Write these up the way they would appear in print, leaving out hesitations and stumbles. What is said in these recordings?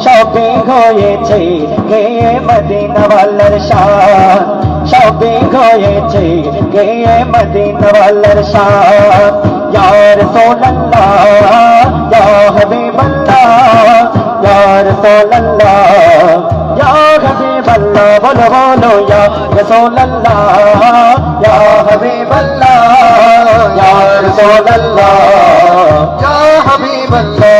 সবে হয়েছে গে মদিনাওয়ালার শান, সবে হয়েছে গে মদিনাওয়ালার শান। ইয়া রাসূলুল্লাহ ইয়া হাবিবাল্লাহ ইয়া রাসূলুল্লাহ ইয়া হাবিবাল্লাহ, বলো বলো ইয়া রাসূলুল্লাহ ইয়া হাবিবাল্লাহ ইয়া রাসূলুল্লাহ ইয়া হাবিবাল্লাহ।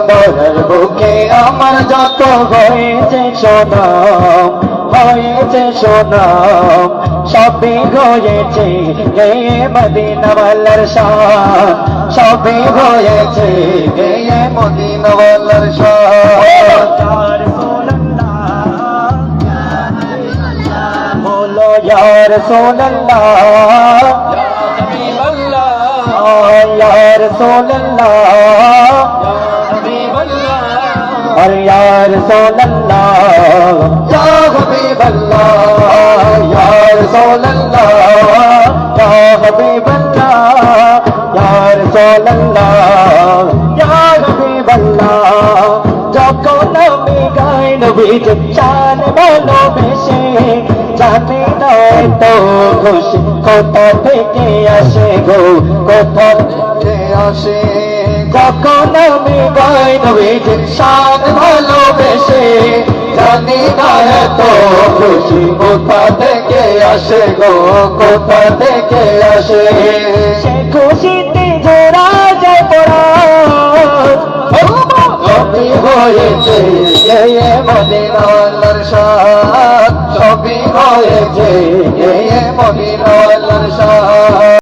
দয়ার বুকে আমার যত হয়েছে সুনাম, হয়েছে সুনাম, সবই হয়েছে গে মদিনাওয়ালার শান, সবই হয়েছে গে মদিনাওয়ালার শান। বলো ইয়া রাসূলুল্লাহ ইয়া রাসূলুল্লাহ और या रसूल अल्लाह या हबीब अल्लाह या रसूल अल्लाह या हबीब अल्लाह या रसूल अल्लाह या हबीब अल्लाह। যখন আমি গাই নবীর শান ভালোবেসে, জানি না তো খুশি কোথা থেকে আসে গো, কোথা থেকে আসে। যখন আমি গাই নবীর শান ভালোবেসে, জানি না তো খুশি কোথা থেকে আসে গো, কোথা থেকে আসে। সে খুশিতে